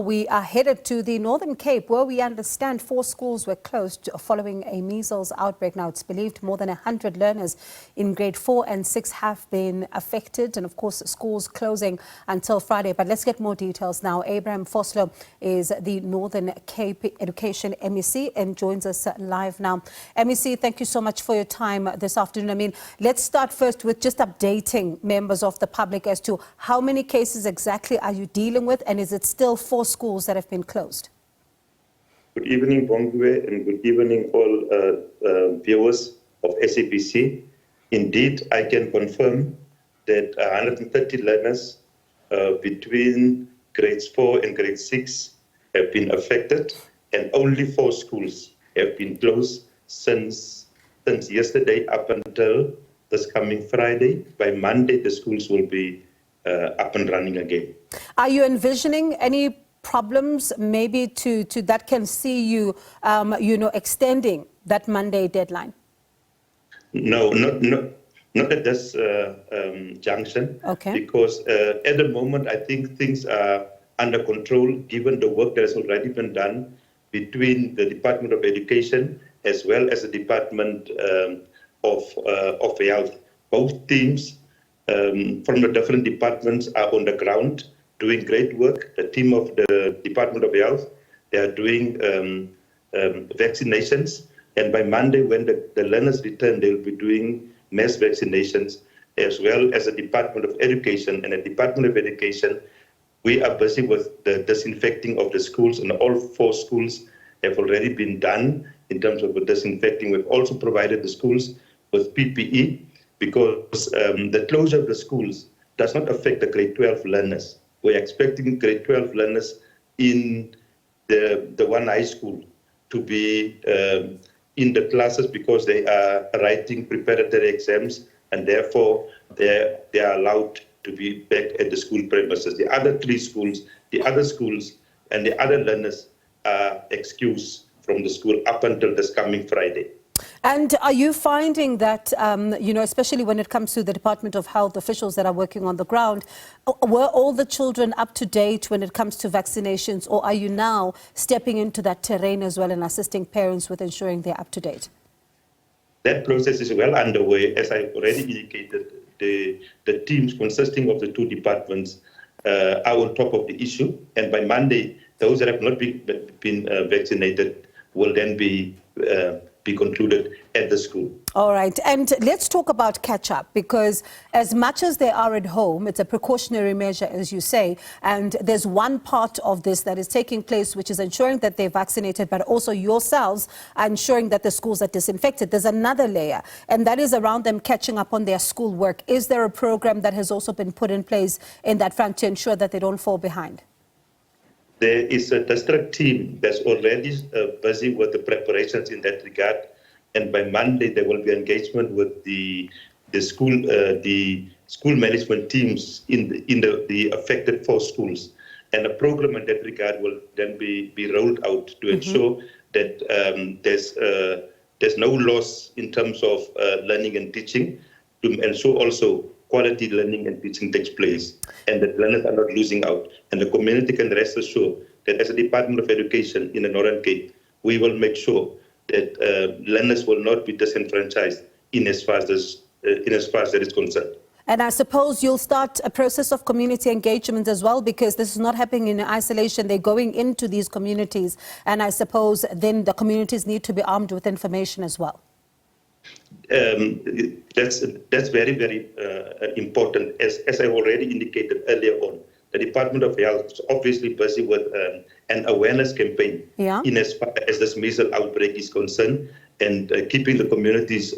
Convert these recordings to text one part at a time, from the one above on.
we are headed to the Northern Cape, where we understand 4 schools were closed following a measles outbreak. Now, it's believed more than 100 learners in grade 4 and 6 have been affected. And of course, schools closing until Friday. But let's get more details now. Abraham Vosloo is the Northern Cape Education MEC and joins us live now. MEC, thank you so much for your time this afternoon. I mean, let's start first with just updating members of the public as to how many cases exactly are you dealing with, and is it still 4 schools that have been closed? Good evening, Bongwe, and good evening, all viewers of SABC. Indeed, I can confirm that 130 learners between grades 4 and grade 6 have been affected, and only 4 schools have been closed since yesterday up until this coming Friday. By Monday, the schools will be up and running again. Are you envisioning any problems maybe to that can see you, extending that Monday deadline? No, not at this junction. Okay. Because at the moment, I think things are under control, given the work that has already been done between the Department of Education as well as the Department of Health. Both teams from the different departments are on the ground doing great work. The team of the Department of Health, they are doing vaccinations. And by Monday, when the learners return, they'll be doing mass vaccinations, as well as the Department of Education. And the Department of Education, we are busy with the disinfecting of the schools, and all 4 schools have already been done in terms of the disinfecting. We've also provided the schools with PPE, because the closure of the schools does not affect the grade 12 learners. We're expecting grade 12 learners in the one high school to be in the classes, because they are writing preparatory exams, and therefore they are allowed to be back at the school premises. The other 3 schools, the other schools, and the other learners are excused from the school up until this coming Friday. And are you finding that, especially when it comes to the Department of Health officials that are working on the ground, were all the children up to date when it comes to vaccinations, or are you now stepping into that terrain as well and assisting parents with ensuring they're up to date? That process is well underway. As I already indicated, the teams consisting of the 2 departments are on top of the issue. And by Monday, those that have not been vaccinated will then be concluded at the school. All right. And let's talk about catch-up, because as much as they are at home, it's a precautionary measure, as you say, and there's one part of this that is taking place, which is ensuring that they're vaccinated, but also yourselves are ensuring that the schools are disinfected. There's another layer, and that is around them catching up on their schoolwork. Is there a program that has also been put in place in that front to ensure that they don't fall behind? There is a district team that's already busy with the preparations in that regard, and by Monday there will be engagement with the school management teams in the affected 4 schools, and a program in that regard will then be rolled out to ensure that there's no loss in terms of learning and teaching, to ensure also quality learning and teaching takes place, and that learners are not losing out. And the community can rest assured that as a Department of Education in the Northern Cape, we will make sure that learners will not be disenfranchised in as far as that is concerned. And I suppose you'll start a process of community engagement as well, because this is not happening in isolation. They're going into these communities, and I suppose then the communities need to be armed with information as well. That's very, very important. As I already indicated earlier on, the Department of Health is obviously busy with an awareness campaign in as far as this measles outbreak is concerned, and keeping the communities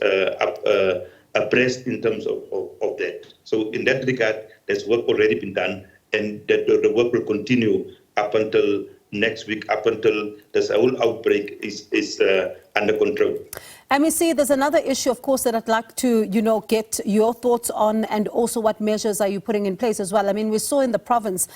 abreast in terms of that. So in that regard, there's work already been done, and that the work will continue up until next week, up until this whole outbreak is under control. MEC, there's another issue, of course, that I'd like to, get your thoughts on, and also what measures are you putting in place as well. I mean, we saw in the province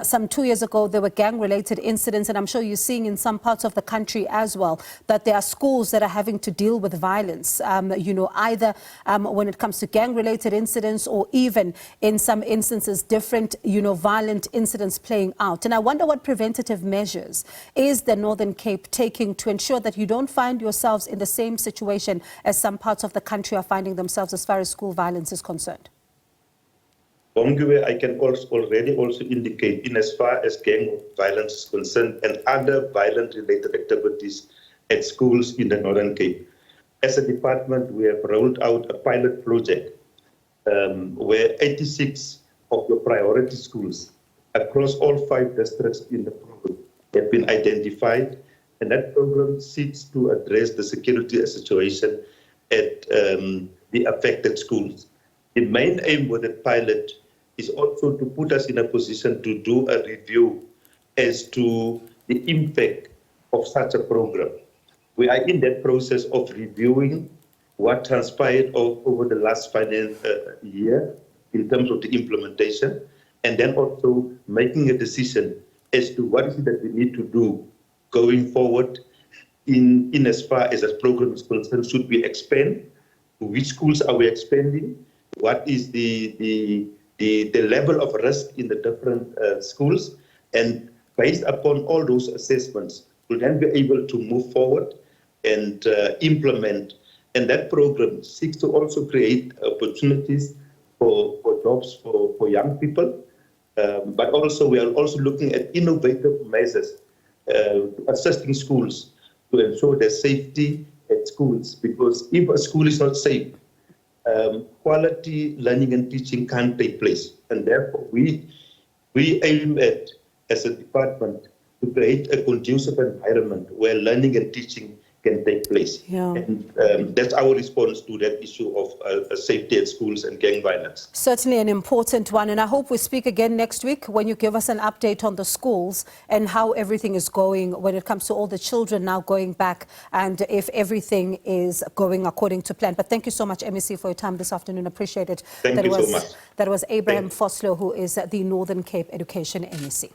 some 2 years ago, there were gang-related incidents, and I'm sure you're seeing in some parts of the country as well, that there are schools that are having to deal with violence, either when it comes to gang-related incidents or even in some instances, different, violent incidents playing out. And I wonder what preventative measures is the Northern Cape taking to ensure that you don't find yourselves in the same situation as some parts of the country are finding themselves as far as school violence is concerned? I can already indicate, in as far as gang violence is concerned and other violent-related activities at schools in the Northern Cape, as a department, we have rolled out a pilot project where 86 of the priority schools across all 5 districts in the province have been identified. And that program seeks to address the security situation at the affected schools. The main aim with the pilot is also to put us in a position to do a review as to the impact of such a program. We are in that process of reviewing what transpired over the last financial year in terms of the implementation, and then also making a decision as to what is it that we need to do going forward in as far as the program is concerned. Should we expand? Which schools are we expanding? What is the level of risk in the different schools? And based upon all those assessments, we'll then be able to move forward and implement. And that program seeks to also create opportunities for jobs for young people. But also we are also looking at innovative measures assisting schools to ensure their safety at schools, because if a school is not safe, quality learning and teaching can't take place. And therefore we aim at, as a department, to create a conducive environment where learning and teaching can take place. Yeah. And that's our response to that issue of safety at schools and gang violence. Certainly an important one, and I hope we speak again next week when you give us an update on the schools and how everything is going when it comes to all the children now going back, and if everything is going according to plan. But thank you so much, MEC, for your time this afternoon. Appreciate it. Thank you so much. That was Abraham Vosloo, who is the Northern Cape Education MEC.